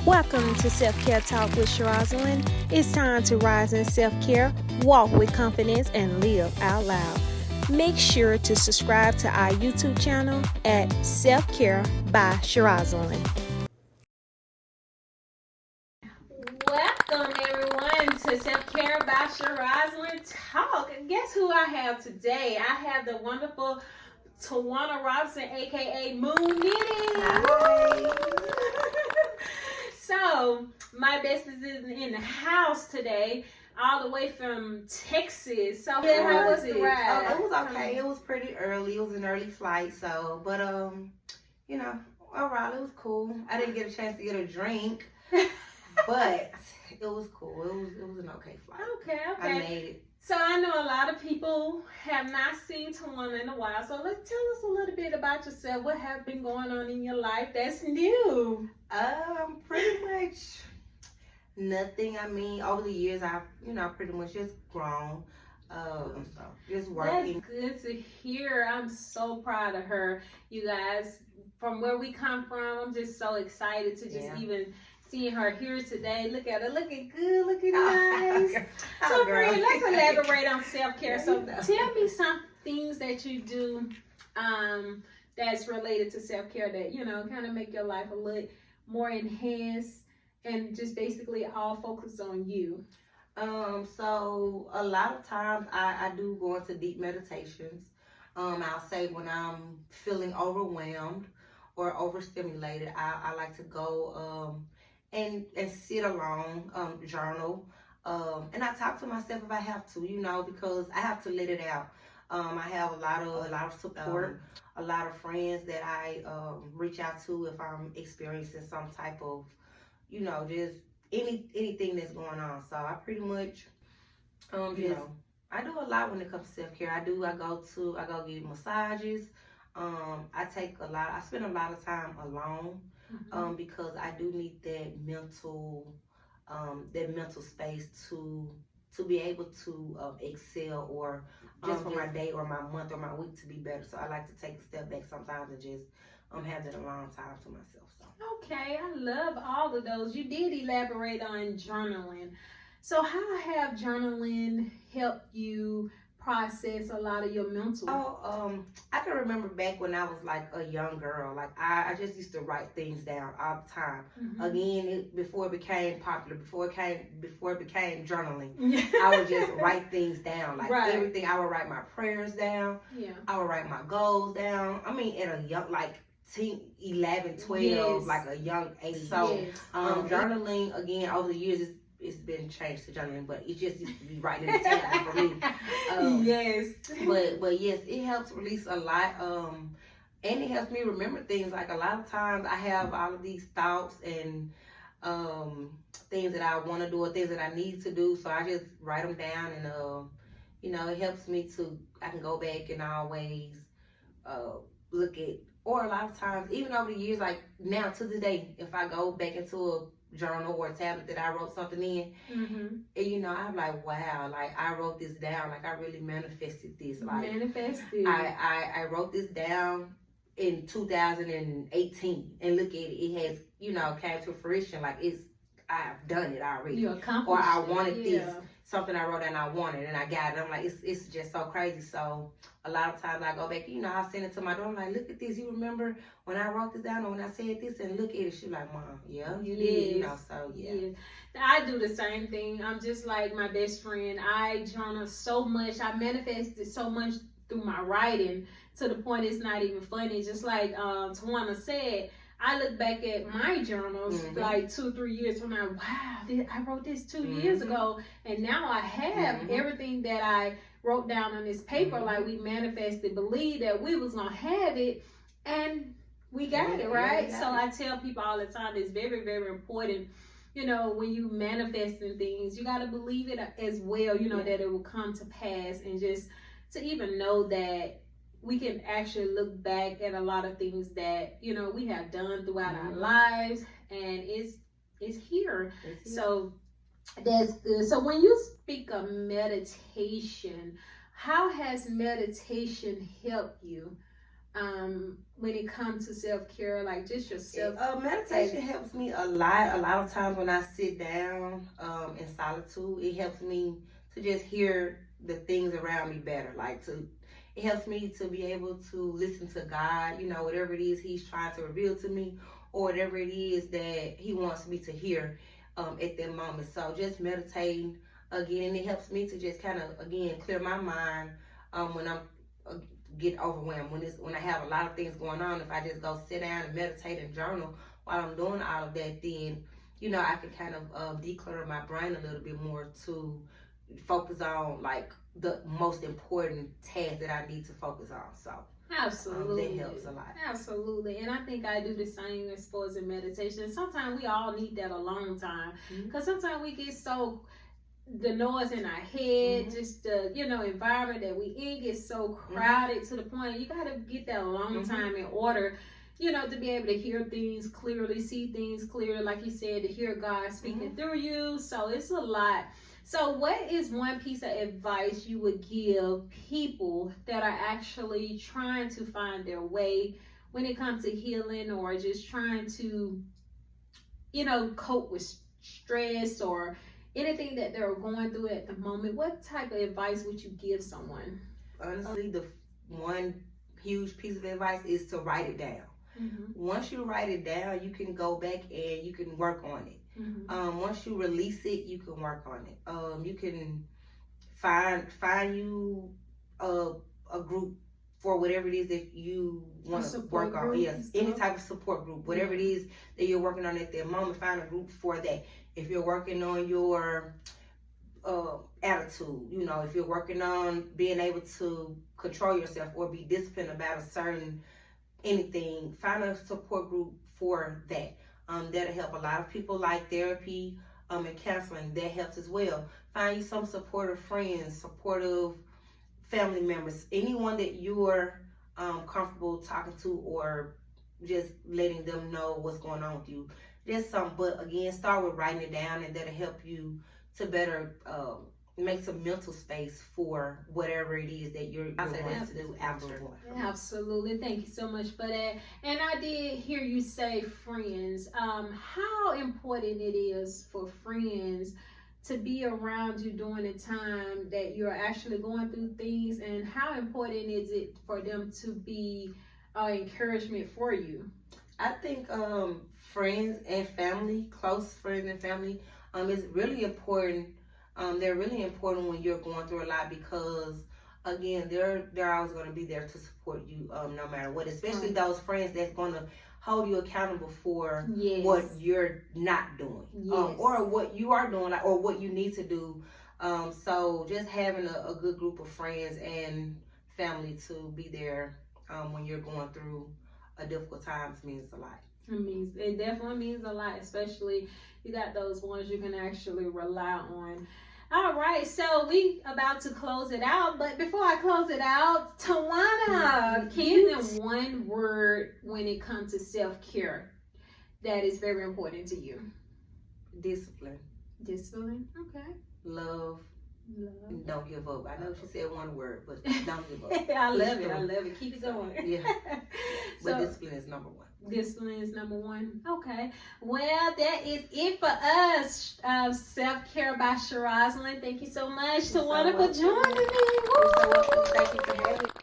Welcome to Self-Care Talk with Rosalind. It's time to rise in self-care, walk with confidence, and live out loud. Make sure to subscribe to our YouTube channel at Self-Care by Rosalind. Welcome everyone to Self-Care by Rosalind Talk. And guess who I have today? I have the wonderful Tawana Robinson, aka Moon Knitting. Hi. So, my bestie is in the house today, all the way from Texas. So, how was the ride? It was okay. It was pretty early. It was an early flight, so, but, overall, it was cool. I didn't get a chance to get a drink, but it was cool. It was an okay flight. Okay. I made it. So, I know a lot of people have not seen Tawana in a while. So, let's tell us a little bit about yourself. What have been going on in your life that's new? Pretty much nothing. I mean, over the years, I've, pretty much just grown. So just working. That's good to hear. I'm so proud of her. You guys, from where we come from, I'm just so excited to just even seeing her here today. Look at her, looking good, looking nice. So, friend, let's elaborate on self-care. So, tell me some things that you do that's related to self-care that, kind of make your life a little more enhanced and just basically all focused on you. So a lot of times I do go into deep meditations. I'll say when I'm feeling overwhelmed or overstimulated, I like to go and sit alone, journal, and I talk to myself if I have to, because I have to let it out. I have a lot of support, a lot of friends that I reach out to if I'm experiencing some type of, just anything that's going on. So I pretty much I do a lot when it comes to self-care. I go get massages. I spend a lot of time alone. Because I do need that mental space to be able to excel or just for my day or my month or my week to be better. So I like to take a step back sometimes and just have that alone time to myself. So. Okay, I love all of those. You did elaborate on journaling. So how have journaling helped you process a lot of your mental? I can remember back when I was like a young girl. Like I just used to write things down all the time. Again, before it became popular, before it became journaling, I would just write things down. Like everything, I would write my prayers down. Yeah. I would write my goals down. I mean, at a young 11, 12, like a young age. So journaling again over the years it's been changed to journaling, but it just used to be writing in the tablet for me. Yes. But yes, it helps release a lot. And it helps me remember things. Like a lot of times I have all of these thoughts and things that I want to do or things that I need to do. So I just write them down and it helps me I can go back and always look at, or a lot of times, even over the years, like now to this day, if I go back into a journal or a tablet that I wrote something in, and I'm like, wow, like I wrote this down, like I really manifested this. Like I wrote this down in 2018, and look at it, it has came to fruition. Like I've done it already. You accomplished or I wanted this. Something I wrote and I wanted and I got it. I'm like, it's just so crazy. So a lot of times I go back, I send it to my daughter. I'm like, look at this. You remember when I wrote this down or when I said this? And look at it. She's like, Mom, yeah, you did. So yeah. I do the same thing. I'm just like my best friend. I journal so much. I manifested so much through my writing to the point it's not even funny. Just like Tawana said, I look back at my journals like 2 or 3 years from now. Wow, I wrote this 2 years ago, and now I have everything that I wrote down on this paper. Like we manifested, believed that we was gonna have it, and we got it, right? So I tell people all the time, it's very, very important. When you manifesting things, you gotta believe it as well. That it will come to pass, and just to even know that we can actually look back at a lot of things that we have done throughout our lives, and it's here. So that's good. So when you speak of meditation, how has meditation helped you when it comes to self-care, like just yourself? Meditation helps me a lot. A lot of times when I sit down in solitude, it helps me to just hear the things around me better. It helps me to be able to listen to God, you know, whatever it is He's trying to reveal to me, or whatever it is that He wants me to hear at that moment. So just meditating again, it helps me to just kind of again clear my mind when I'm get overwhelmed. When I have a lot of things going on, if I just go sit down and meditate and journal while I'm doing all of that, then you know I can kind of declutter my brain a little bit more to focus on like the most important task that I need to focus on. So absolutely, that helps a lot. Absolutely, and I think I do the same as far as in meditation. Sometimes we all need that alone time, because sometimes we get so the noise in our head, just the environment that we in gets so crowded to the point you gotta get that alone time in order, to be able to hear things clearly, see things clearly, like you said, to hear God speaking through you. So it's a lot. So what is one piece of advice you would give people that are actually trying to find their way when it comes to healing, or just trying to, cope with stress or anything that they're going through at the moment? What type of advice would you give someone? Honestly, the one huge piece of advice is to write it down. Once you write it down, you can go back and you can work on it. Once you release it, you can work on it. You can find you a group for whatever it is that you want to work on. Yes, any type of support group, whatever it is that you're working on at that moment, find a group for that. If you're working on your attitude, if you're working on being able to control yourself or be disciplined about a certain anything, find a support group for that. That'll help. A lot of people like therapy and counseling. That helps as well. Find you some supportive friends, supportive family members, anyone that you're comfortable talking to, or just letting them know what's going on with you. Just some, but again, start with writing it down, and that'll help you to better make some mental space for whatever it is that you're going to do after. Absolutely. Thank you so much for that. And I did hear you say friends. How important it is for friends to be around you during the time that you're actually going through things, and how important is it for them to be encouragement for you? I think friends and family, close friends and family, is really important. They're really important when you're going through a lot, because again, they're always going to be there to support you no matter what, especially those friends that's going to hold you accountable for what you're not doing, or what you are doing, or what you need to do. So just having a good group of friends and family to be there when you're going through a difficult times means a lot. It definitely means a lot, especially you got those ones you can actually rely on. All right, so we about to close it out, but before I close it out, Tawana, can you give them one word when it comes to self-care that is very important to you? Discipline. Discipline, okay. Love. And don't give up. I know she said one word, but don't give up. I love it. Keep it going. Yeah. But discipline is number one. Discipline is number one. Okay. Well, that is it for us. Self-Care by Sharaslin. Thank you so much, Tawana, for joining me. You're so welcome. Thank you for having me.